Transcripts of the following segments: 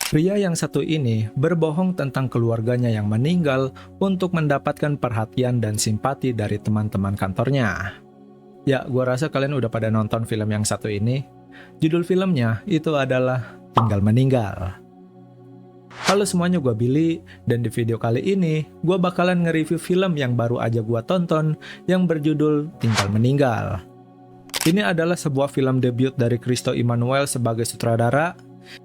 Pria yang satu ini berbohong tentang keluarganya yang meninggal untuk mendapatkan perhatian dan simpati dari teman-teman kantornya. Ya, gua rasa kalian udah pada nonton film yang satu ini. Judul filmnya itu adalah Tinggal Meninggal. Halo semuanya, gue Billy, dan di video kali ini gue bakalan nge-review film yang baru aja gue tonton yang berjudul Tinggal Meninggal. Ini adalah sebuah film debut dari Christo Emmanuel sebagai sutradara.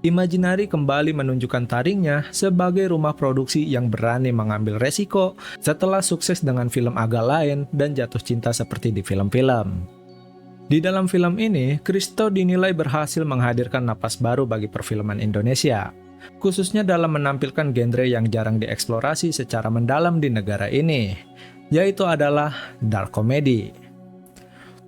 Imaginary kembali menunjukkan taringnya sebagai rumah produksi yang berani mengambil resiko setelah sukses dengan film agak lain dan jatuh cinta seperti di film-film. Di dalam film ini, Christo dinilai berhasil menghadirkan napas baru bagi perfilman Indonesia, khususnya dalam menampilkan genre yang jarang dieksplorasi secara mendalam di negara ini, yaitu adalah dark comedy.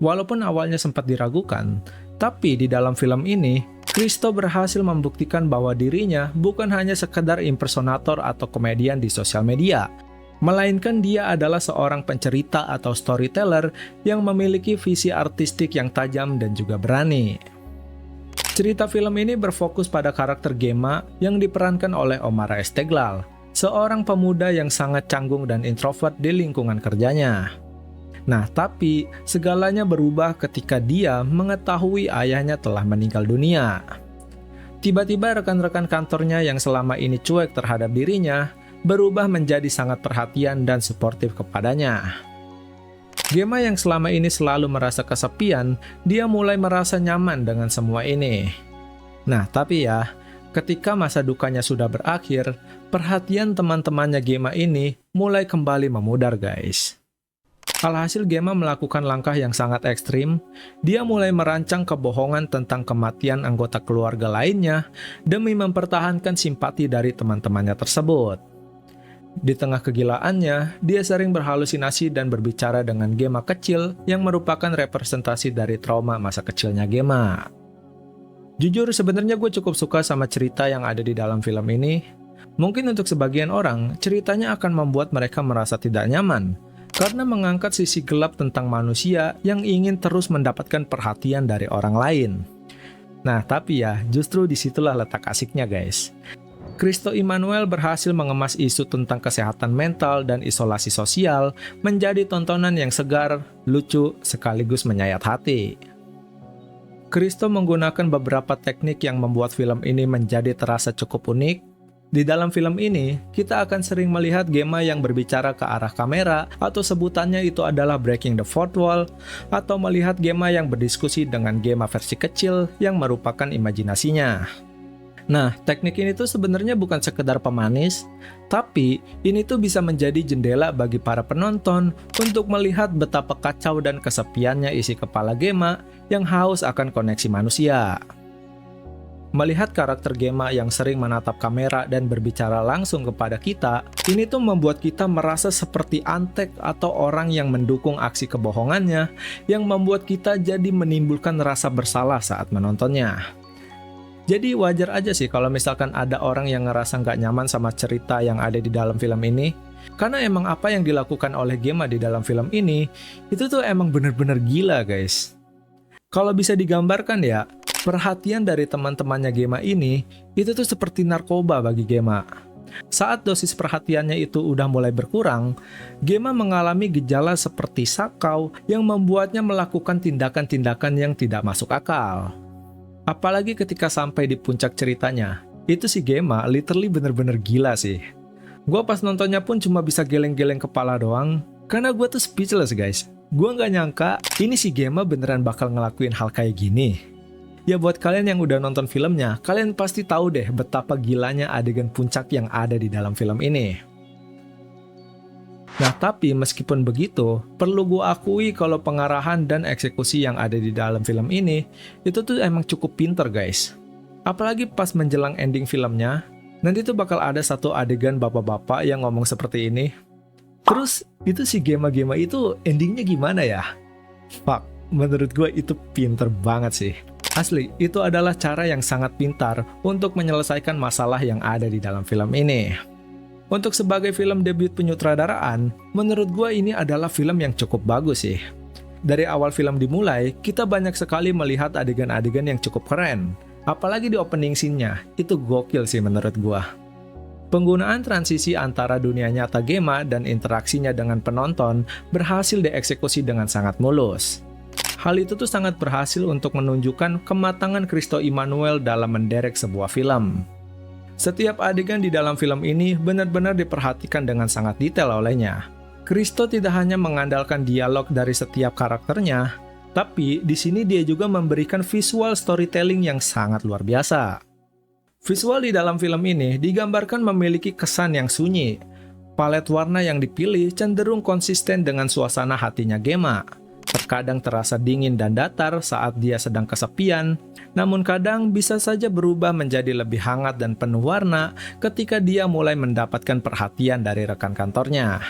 Walaupun awalnya sempat diragukan, tapi di dalam film ini, Christo berhasil membuktikan bahwa dirinya bukan hanya sekedar impersonator atau komedian di sosial media, melainkan dia adalah seorang pencerita atau storyteller yang memiliki visi artistik yang tajam dan juga berani. Cerita film ini berfokus pada karakter Gema yang diperankan oleh Omar Esteglal, seorang pemuda yang sangat canggung dan introvert di lingkungan kerjanya. Nah, tapi segalanya berubah ketika dia mengetahui ayahnya telah meninggal dunia. Tiba-tiba rekan-rekan kantornya yang selama ini cuek terhadap dirinya berubah menjadi sangat perhatian dan suportif kepadanya. Gema yang selama ini selalu merasa kesepian, dia mulai merasa nyaman dengan semua ini. Nah, tapi ya, ketika masa dukanya sudah berakhir, perhatian teman-temannya Gema ini mulai kembali memudar, guys. Alhasil Gema melakukan langkah yang sangat ekstrim. Dia mulai merancang kebohongan tentang kematian anggota keluarga lainnya demi mempertahankan simpati dari teman-temannya tersebut. Di tengah kegilaannya, dia sering berhalusinasi dan berbicara dengan Gema kecil yang merupakan representasi dari trauma masa kecilnya Gema. Jujur, sebenarnya gue cukup suka sama cerita yang ada di dalam film ini. Mungkin untuk sebagian orang, ceritanya akan membuat mereka merasa tidak nyaman, karena mengangkat sisi gelap tentang manusia yang ingin terus mendapatkan perhatian dari orang lain. Nah, tapi ya, justru disitulah letak asiknya, guys. Christo Emmanuel berhasil mengemas isu tentang kesehatan mental dan isolasi sosial menjadi tontonan yang segar, lucu, sekaligus menyayat hati. Christo menggunakan beberapa teknik yang membuat film ini menjadi terasa cukup unik. Di dalam film ini, kita akan sering melihat Gema yang berbicara ke arah kamera, atau sebutannya itu adalah breaking the fourth wall, atau melihat Gema yang berdiskusi dengan Gema versi kecil yang merupakan imajinasinya. Nah, teknik ini tuh sebenarnya bukan sekedar pemanis, tapi ini tuh bisa menjadi jendela bagi para penonton untuk melihat betapa kacau dan kesepiannya isi kepala Gema yang haus akan koneksi manusia. Melihat karakter Gema yang sering menatap kamera dan berbicara langsung kepada kita, ini tuh membuat kita merasa seperti antek atau orang yang mendukung aksi kebohongannya, yang membuat kita jadi menimbulkan rasa bersalah saat menontonnya. Jadi wajar aja sih kalau misalkan ada orang yang ngerasa nggak nyaman sama cerita yang ada di dalam film ini. Karena emang apa yang dilakukan oleh Gema di dalam film ini, itu tuh emang bener-bener gila, guys. Kalau bisa digambarkan ya, perhatian dari teman-temannya Gema ini, itu tuh seperti narkoba bagi Gema. Saat dosis perhatiannya itu udah mulai berkurang, Gema mengalami gejala seperti sakau yang membuatnya melakukan tindakan-tindakan yang tidak masuk akal. Apalagi ketika sampai di puncak ceritanya, itu si Gema literally bener-bener gila sih. Gua pas nontonnya pun cuma bisa geleng-geleng kepala doang, karena gue tuh speechless, guys. Gue nggak nyangka ini si Gema beneran bakal ngelakuin hal kayak gini. Ya buat kalian yang udah nonton filmnya, kalian pasti tahu deh betapa gilanya adegan puncak yang ada di dalam film ini. Nah, tapi meskipun begitu, perlu gue akui kalau pengarahan dan eksekusi yang ada di dalam film ini, itu tuh emang cukup pinter, guys. Apalagi pas menjelang ending filmnya, nanti tuh bakal ada satu adegan bapak-bapak yang ngomong seperti ini. Terus, itu si Gema-Gema itu endingnya gimana ya? Fuck, menurut gue itu pinter banget sih. Asli, itu adalah cara yang sangat pintar untuk menyelesaikan masalah yang ada di dalam film ini. Untuk sebagai film debut penyutradaraan, menurut gue ini adalah film yang cukup bagus sih. Dari awal film dimulai, kita banyak sekali melihat adegan-adegan yang cukup keren. Apalagi di opening scene-nya, itu gokil sih menurut gua. Penggunaan transisi antara dunia nyata Gema dan interaksinya dengan penonton berhasil dieksekusi dengan sangat mulus. Hal itu tuh sangat berhasil untuk menunjukkan kematangan Christo Immanuel dalam menderek sebuah film. Setiap adegan di dalam film ini benar-benar diperhatikan dengan sangat detail olehnya. Christo tidak hanya mengandalkan dialog dari setiap karakternya, tapi di sini dia juga memberikan visual storytelling yang sangat luar biasa. Visual di dalam film ini digambarkan memiliki kesan yang sunyi. Palet warna yang dipilih cenderung konsisten dengan suasana hatinya Gema. Terkadang terasa dingin dan datar saat dia sedang kesepian, namun kadang bisa saja berubah menjadi lebih hangat dan penuh warna ketika dia mulai mendapatkan perhatian dari rekan kantornya.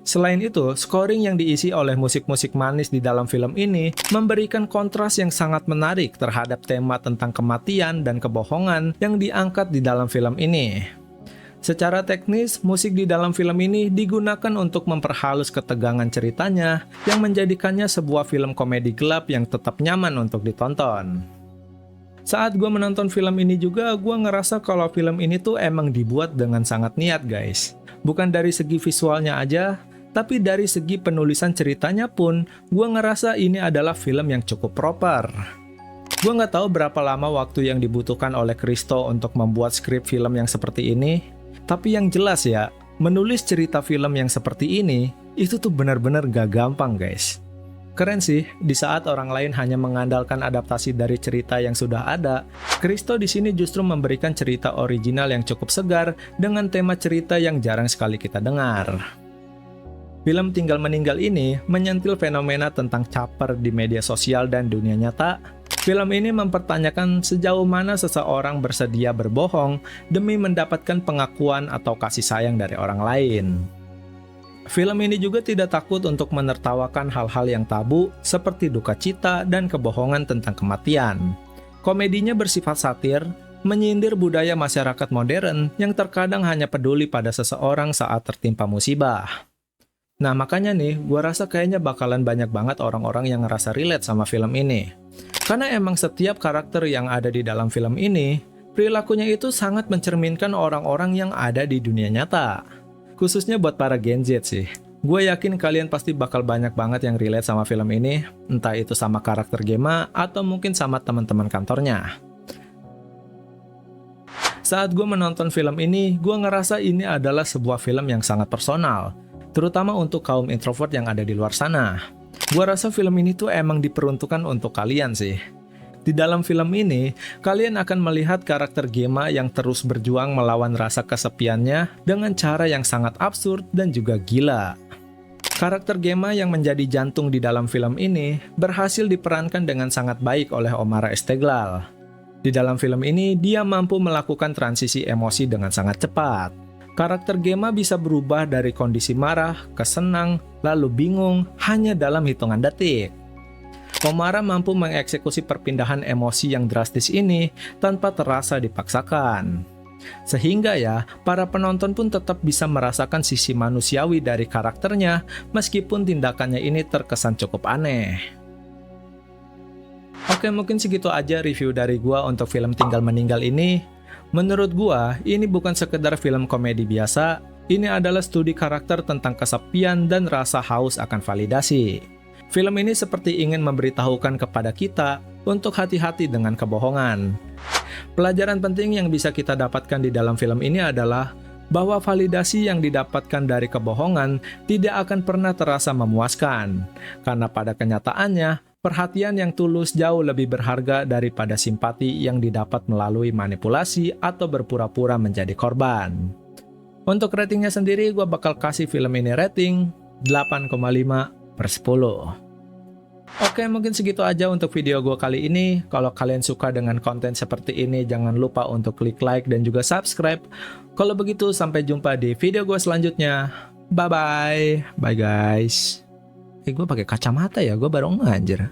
Selain itu, scoring yang diisi oleh musik-musik manis di dalam film ini memberikan kontras yang sangat menarik terhadap tema tentang kematian dan kebohongan yang diangkat di dalam film ini. Secara teknis, musik di dalam film ini digunakan untuk memperhalus ketegangan ceritanya yang menjadikannya sebuah film komedi gelap yang tetap nyaman untuk ditonton. Saat gue menonton film ini juga, gue ngerasa kalau film ini tuh emang dibuat dengan sangat niat guys. Bukan dari segi visualnya aja, tapi dari segi penulisan ceritanya pun, gue ngerasa ini adalah film yang cukup proper. Gue nggak tahu berapa lama waktu yang dibutuhkan oleh Christo untuk membuat skrip film yang seperti ini, tapi yang jelas ya, menulis cerita film yang seperti ini, itu tuh benar-benar gak gampang guys. Keren sih, di saat orang lain hanya mengandalkan adaptasi dari cerita yang sudah ada, Christo di sini justru memberikan cerita original yang cukup segar dengan tema cerita yang jarang sekali kita dengar. Film Tinggal Meninggal ini menyentil fenomena tentang caper di media sosial dan dunia nyata. Film ini mempertanyakan sejauh mana seseorang bersedia berbohong demi mendapatkan pengakuan atau kasih sayang dari orang lain. Film ini juga tidak takut untuk menertawakan hal-hal yang tabu seperti duka cita dan kebohongan tentang kematian. Komedinya bersifat satir, menyindir budaya masyarakat modern yang terkadang hanya peduli pada seseorang saat tertimpa musibah. Nah makanya nih, gue rasa kayaknya bakalan banyak banget orang-orang yang ngerasa relate sama film ini. Karena emang setiap karakter yang ada di dalam film ini, perilakunya itu sangat mencerminkan orang-orang yang ada di dunia nyata. Khususnya buat para Gen Z sih. Gue yakin kalian pasti bakal banyak banget yang relate sama film ini, entah itu sama karakter Gema atau mungkin sama teman-teman kantornya. Saat gue menonton film ini, gue ngerasa ini adalah sebuah film yang sangat personal, terutama untuk kaum introvert yang ada di luar sana. Gua rasa film ini tuh emang diperuntukkan untuk kalian sih. Di dalam film ini, kalian akan melihat karakter Gema yang terus berjuang melawan rasa kesepiannya dengan cara yang sangat absurd dan juga gila. Karakter Gema yang menjadi jantung di dalam film ini berhasil diperankan dengan sangat baik oleh Omara Esteglal. Di dalam film ini, dia mampu melakukan transisi emosi dengan sangat cepat. Karakter Gema bisa berubah dari kondisi marah ke senang, lalu bingung hanya dalam hitungan detik. Omara mampu mengeksekusi perpindahan emosi yang drastis ini tanpa terasa dipaksakan. Sehingga ya, para penonton pun tetap bisa merasakan sisi manusiawi dari karakternya meskipun tindakannya ini terkesan cukup aneh. Oke, mungkin segitu aja review dari gua untuk film Tinggal Meninggal ini. Menurut gua, ini bukan sekedar film komedi biasa, ini adalah studi karakter tentang kesepian dan rasa haus akan validasi. Film ini seperti ingin memberitahukan kepada kita untuk hati-hati dengan kebohongan. Pelajaran penting yang bisa kita dapatkan di dalam film ini adalah bahwa validasi yang didapatkan dari kebohongan tidak akan pernah terasa memuaskan, karena pada kenyataannya, perhatian yang tulus jauh lebih berharga daripada simpati yang didapat melalui manipulasi atau berpura-pura menjadi korban. Untuk ratingnya sendiri, gue bakal kasih film ini rating 8,5/10. Oke, mungkin segitu aja untuk video gue kali ini. Kalau kalian suka dengan konten seperti ini, jangan lupa untuk klik like dan juga subscribe. Kalau begitu, sampai jumpa di video gue selanjutnya. Bye-bye. Bye guys. Gue pakai kacamata ya, gue baru nganjer.